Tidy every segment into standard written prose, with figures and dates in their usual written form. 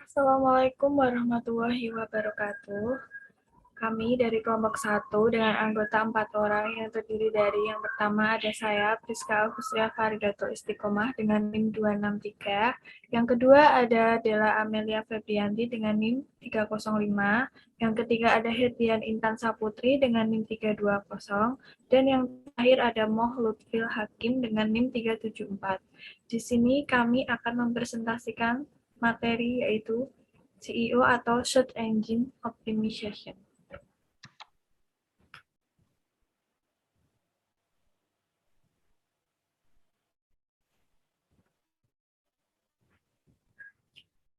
Assalamualaikum warahmatullahi wabarakatuh. Kami dari kelompok 1 dengan anggota 4 orang yang terdiri dari yang pertama ada saya, Priska Agustia Faridatul Istiqomah dengan NIM 263. Yang kedua ada Dela Amelia Febrianti dengan NIM 305. Yang ketiga ada Herdian Intan Saputri dengan NIM 320. Dan yang terakhir ada Moh Lutfil Hakim dengan NIM 374. Di sini kami akan mempresentasikan materi yaitu CEO atau Search Engine Optimization.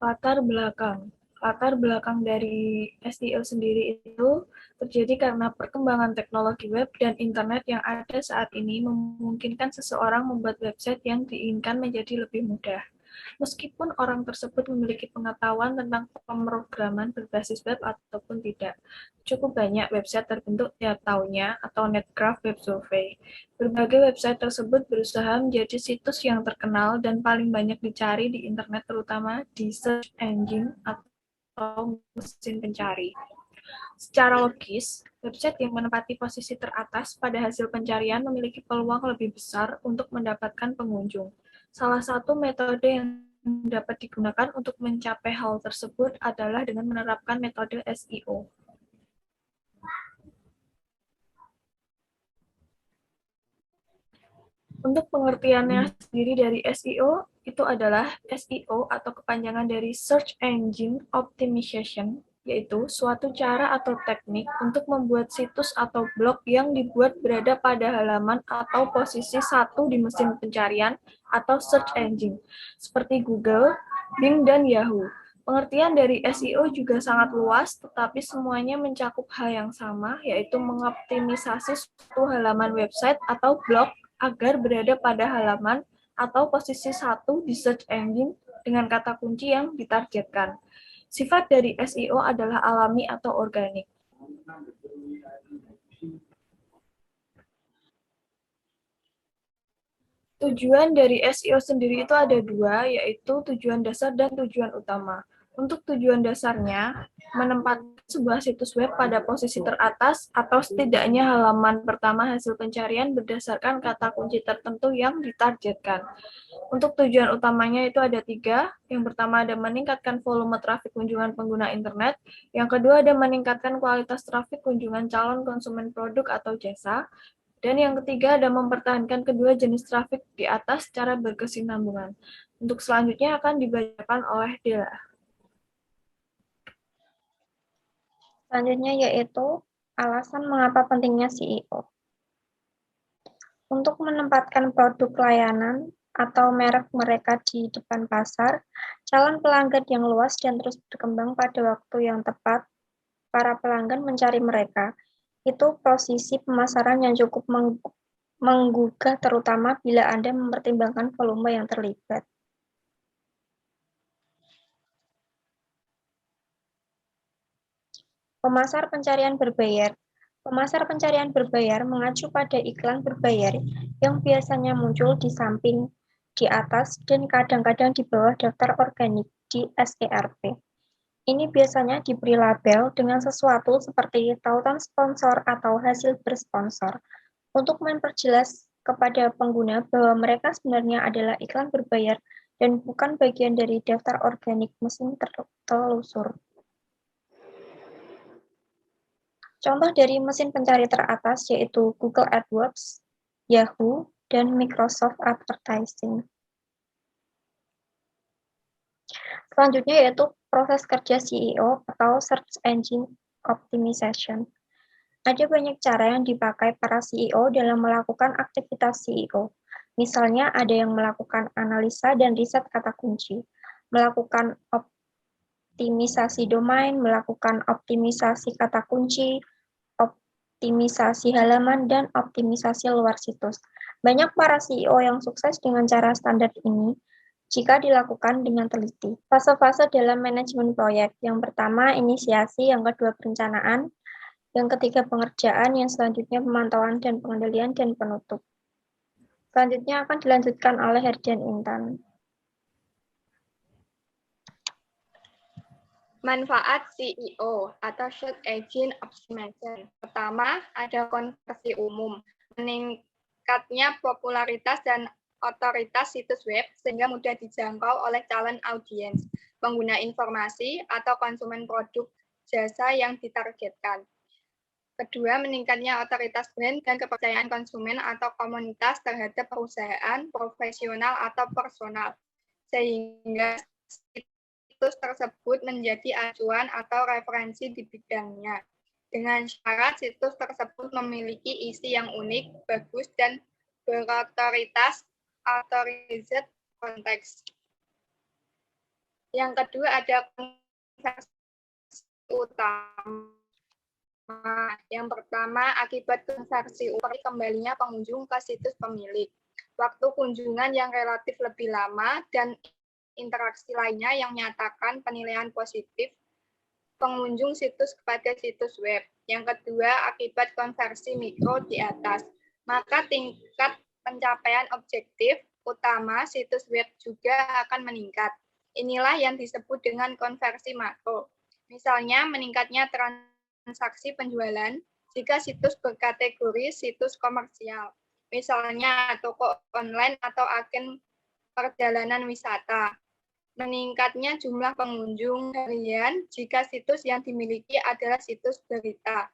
Latar belakang. Latar belakang dari SEO sendiri itu terjadi karena perkembangan teknologi web dan internet yang ada saat ini memungkinkan seseorang membuat website yang diinginkan menjadi lebih mudah. Meskipun orang tersebut memiliki pengetahuan tentang pemrograman berbasis web ataupun tidak. Cukup banyak website terbentuk tiap tahunnya atau Netcraft Web Survey. Berbagai website tersebut berusaha menjadi situs yang terkenal dan paling banyak dicari di internet, terutama di search engine atau mesin pencari. Secara logis, website yang menempati posisi teratas pada hasil pencarian memiliki peluang lebih besar untuk mendapatkan pengunjung. Salah satu metode yang dapat digunakan untuk mencapai hal tersebut adalah dengan menerapkan metode SEO. Untuk pengertiannya sendiri dari SEO, itu adalah SEO atau kepanjangan dari Search Engine Optimization, yaitu suatu cara atau teknik untuk membuat situs atau blog yang dibuat berada pada halaman atau posisi satu di mesin pencarian atau search engine, seperti Google, Bing, dan Yahoo. Pengertian dari SEO juga sangat luas, tetapi semuanya mencakup hal yang sama, yaitu mengoptimisasi suatu halaman website atau blog agar berada pada halaman atau posisi satu di search engine dengan kata kunci yang ditargetkan. Sifat dari SEO adalah alami atau organik. Tujuan dari SEO sendiri itu ada dua, yaitu tujuan dasar dan tujuan utama. Untuk tujuan dasarnya, menempatkan sebuah situs web pada posisi teratas atau setidaknya halaman pertama hasil pencarian berdasarkan kata kunci tertentu yang ditargetkan. Untuk tujuan utamanya itu ada tiga. Yang pertama ada meningkatkan volume trafik kunjungan pengguna internet. Yang kedua ada meningkatkan kualitas trafik kunjungan calon konsumen produk atau jasa. Dan yang ketiga ada mempertahankan kedua jenis trafik di atas secara berkesinambungan. Untuk selanjutnya akan dibacakan oleh Dela. Selanjutnya yaitu alasan mengapa pentingnya CEO. Untuk menempatkan produk layanan atau merek mereka di depan pasar, calon pelanggan yang luas dan terus berkembang pada waktu yang tepat, para pelanggan mencari mereka. Itu posisi pemasaran yang cukup menggugah terutama bila Anda mempertimbangkan volume yang terlibat. Pemasar pencarian berbayar. Pemasar pencarian berbayar mengacu pada iklan berbayar yang biasanya muncul di samping, di atas, dan kadang-kadang di bawah daftar organik di SERP. Ini biasanya diberi label dengan sesuatu seperti tautan sponsor atau hasil bersponsor untuk memperjelas kepada pengguna bahwa mereka sebenarnya adalah iklan berbayar dan bukan bagian dari daftar organik mesin telusur. Contoh dari mesin pencari teratas yaitu Google AdWords, Yahoo, dan Microsoft Advertising. Selanjutnya yaitu proses kerja CEO atau Search Engine Optimization. Ada banyak cara yang dipakai para CEO dalam melakukan aktivitas CEO. Misalnya ada yang melakukan analisa dan riset kata kunci, melakukan optimisasi domain, melakukan optimisasi kata kunci, optimisasi halaman, dan optimisasi luar situs. Banyak para CEO yang sukses dengan cara standar ini jika dilakukan dengan teliti. Fase-fase dalam manajemen proyek. Yang pertama, inisiasi. Yang kedua, perencanaan. Yang ketiga, pengerjaan. Yang selanjutnya, pemantauan dan pengendalian dan penutup. Selanjutnya akan dilanjutkan oleh Herdian Intan. Manfaat SEO atau Search Engine Optimization. Pertama, ada konversi umum, meningkatnya popularitas dan otoritas situs web sehingga mudah dijangkau oleh calon audiens, pengguna informasi, atau konsumen produk jasa yang ditargetkan. Kedua, meningkatnya otoritas brand dan kepercayaan konsumen atau komunitas terhadap perusahaan, profesional, atau personal, sehingga situs tersebut menjadi acuan atau referensi di bidangnya. Dengan syarat situs tersebut memiliki isi yang unik, bagus, dan berotoritas authorized konteks. Yang kedua ada konversi utama. Yang pertama, akibat konversi kembalinya pengunjung ke situs pemilik. Waktu kunjungan yang relatif lebih lama dan interaksi lainnya yang menyatakan penilaian positif pengunjung situs kepada situs web. Yang kedua, akibat konversi mikro di atas, maka tingkat pencapaian objektif utama situs web juga akan meningkat. Inilah yang disebut dengan konversi makro. Misalnya, meningkatnya transaksi penjualan jika situs berkategori situs komersial, misalnya toko online atau agen perjalanan wisata. Meningkatnya jumlah pengunjung harian jika situs yang dimiliki adalah situs berita.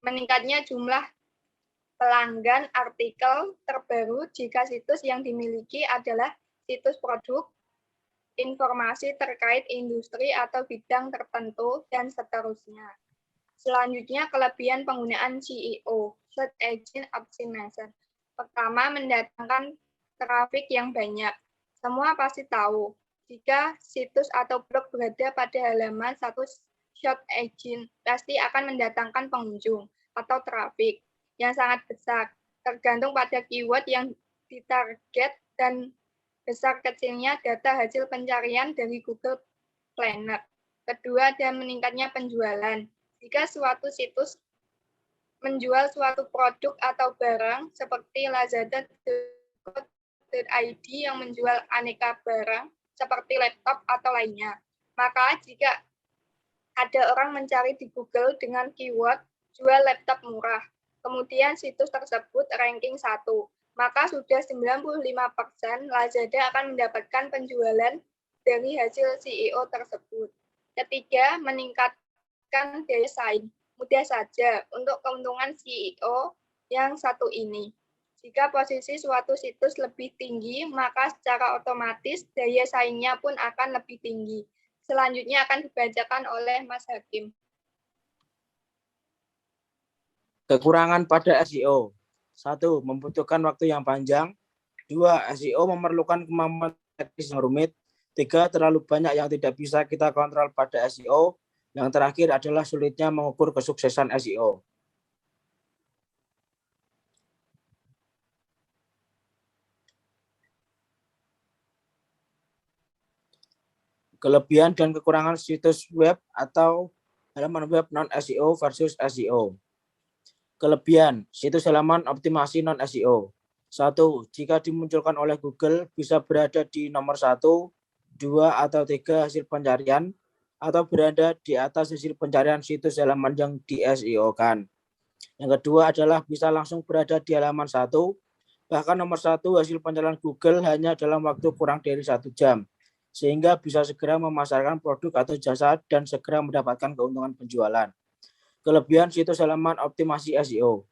Meningkatnya jumlah pelanggan artikel terbaru jika situs yang dimiliki adalah situs produk, informasi terkait industri atau bidang tertentu, dan seterusnya. Selanjutnya, kelebihan penggunaan SEO, Search Engine Optimization. Pertama, mendatangkan trafik yang banyak. Semua pasti tahu, jika situs atau blog berada pada halaman satu search engine, pasti akan mendatangkan pengunjung atau trafik yang sangat besar, tergantung pada keyword yang ditarget dan besar kecilnya data hasil pencarian dari Google Planner. Kedua, dan meningkatnya penjualan. Jika suatu situs menjual suatu produk atau barang seperti Lazada.co.id yang menjual aneka barang seperti laptop atau lainnya, maka jika ada orang mencari di Google dengan keyword jual laptop murah, kemudian situs tersebut ranking 1, maka sudah 95% Lazada akan mendapatkan penjualan dari hasil SEO tersebut. Ketiga, meningkatkan daya saing. Mudah saja untuk keuntungan SEO yang satu ini. Jika posisi suatu situs lebih tinggi, maka secara otomatis daya saingnya pun akan lebih tinggi. Selanjutnya akan dibacakan oleh Mas Hakim. Kekurangan pada SEO. 1. Membutuhkan waktu yang panjang. 2. SEO memerlukan kemampuan teknis yang rumit. 3. Terlalu banyak yang tidak bisa kita kontrol pada SEO. Yang terakhir adalah sulitnya mengukur kesuksesan SEO. Kelebihan dan kekurangan situs web atau halaman web non-SEO versus SEO. Kelebihan, situs halaman optimasi non-SEO. 1. Jika dimunculkan oleh Google, bisa berada di nomor 1, 2, atau 3 hasil pencarian, atau berada di atas hasil pencarian situs halaman yang di-SEO-kan. Yang kedua adalah bisa langsung berada di halaman 1, bahkan nomor 1 hasil pencarian Google hanya dalam waktu kurang dari 1 jam, sehingga bisa segera memasarkan produk atau jasa dan segera mendapatkan keuntungan penjualan. Kelebihan situs halaman optimasi SEO.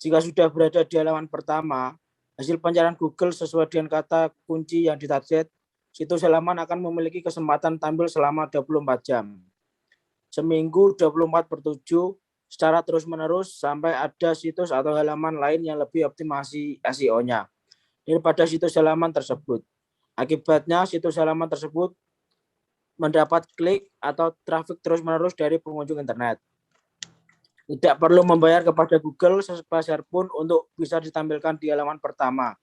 Jika sudah berada di halaman pertama, hasil pencarian Google sesuai dengan kata kunci yang ditarget, situs halaman akan memiliki kesempatan tampil selama 24 jam. Seminggu 24/7 secara terus-menerus sampai ada situs atau halaman lain yang lebih optimasi SEO-nya daripada situs halaman tersebut. Akibatnya situs halaman tersebut mendapat klik atau trafik terus-menerus dari pengunjung internet. Tidak perlu membayar kepada Google sepeser pun untuk bisa ditampilkan di halaman pertama.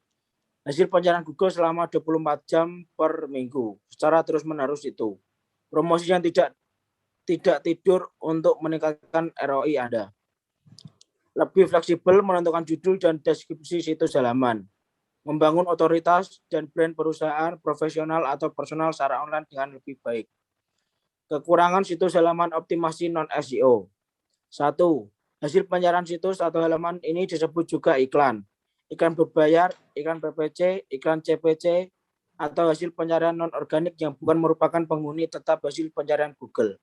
Hasil pencarian Google selama 24 jam per minggu secara terus-menerus itu. Promosi yang tidak tidur untuk meningkatkan ROI Anda. Lebih fleksibel menentukan judul dan deskripsi situs halaman. Membangun otoritas dan brand perusahaan, profesional atau personal secara online dengan lebih baik. Kekurangan situs halaman optimasi non-SEO. 1. Hasil penyiaran situs atau halaman ini disebut juga iklan. Iklan berbayar, iklan PPC, iklan CPC, atau hasil pencarian non-organik yang bukan merupakan penghuni tetap hasil pencarian Google.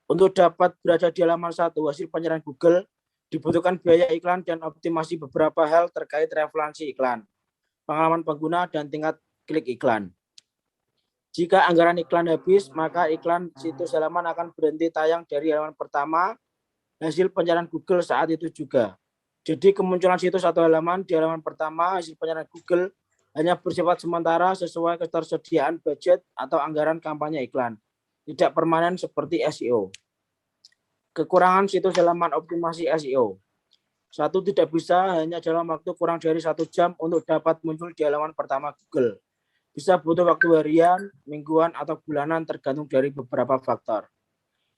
Untuk dapat berada di halaman 1 hasil pencarian Google, dibutuhkan biaya iklan dan optimasi beberapa hal terkait relevansi iklan, pengalaman pengguna, dan tingkat klik iklan. Jika anggaran iklan habis, maka iklan situs halaman akan berhenti tayang dari halaman pertama hasil pencarian Google saat itu juga. Jadi kemunculan situs atau halaman di halaman pertama hasil pencarian Google hanya bersifat sementara sesuai ketersediaan budget atau anggaran kampanye iklan, tidak permanen seperti SEO. Kekurangan situs halaman optimasi SEO. 1. Tidak bisa hanya dalam waktu kurang dari 1 jam untuk dapat muncul di halaman pertama Google. Bisa butuh waktu harian, mingguan, atau bulanan tergantung dari beberapa faktor.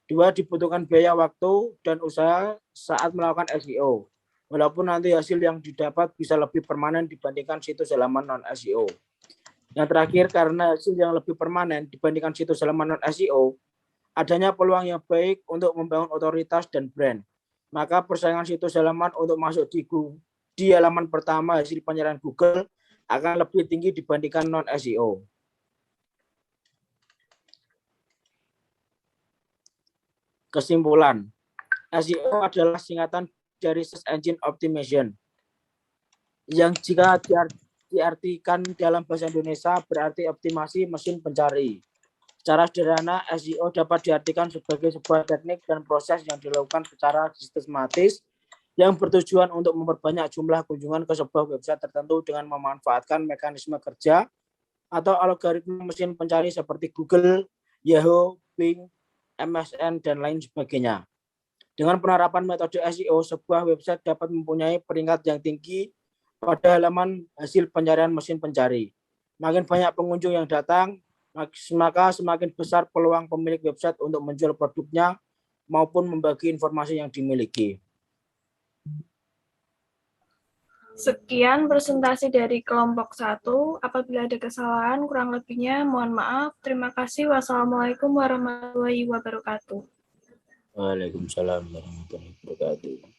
2. Dibutuhkan biaya waktu dan usaha saat melakukan SEO. Walaupun nanti hasil yang didapat bisa lebih permanen dibandingkan situs halaman non-SEO. Yang terakhir, karena hasil yang lebih permanen dibandingkan situs halaman non-SEO, adanya peluang yang baik untuk membangun otoritas dan brand. Maka persaingan situs halaman untuk masuk di halaman pertama hasil pencarian Google akan lebih tinggi dibandingkan non-SEO. Kesimpulan, SEO adalah singkatan dari Search Engine Optimization, yang jika diartikan dalam bahasa Indonesia berarti optimasi mesin pencari. Secara sederhana, SEO dapat diartikan sebagai sebuah teknik dan proses yang dilakukan secara sistematis yang bertujuan untuk memperbanyak jumlah kunjungan ke sebuah website tertentu dengan memanfaatkan mekanisme kerja atau algoritma mesin pencari seperti Google, Yahoo, Bing, MSN, dan lain sebagainya. Dengan penerapan metode SEO, sebuah website dapat mempunyai peringkat yang tinggi pada halaman hasil pencarian mesin pencari. Makin banyak pengunjung yang datang, maka semakin besar peluang pemilik website untuk menjual produknya maupun membagi informasi yang dimiliki. Sekian presentasi dari kelompok 1. Apabila ada kesalahan, kurang lebihnya mohon maaf. Terima kasih. Wassalamualaikum warahmatullahi wabarakatuh. Waalaikumsalam warahmatullahi wabarakatuh.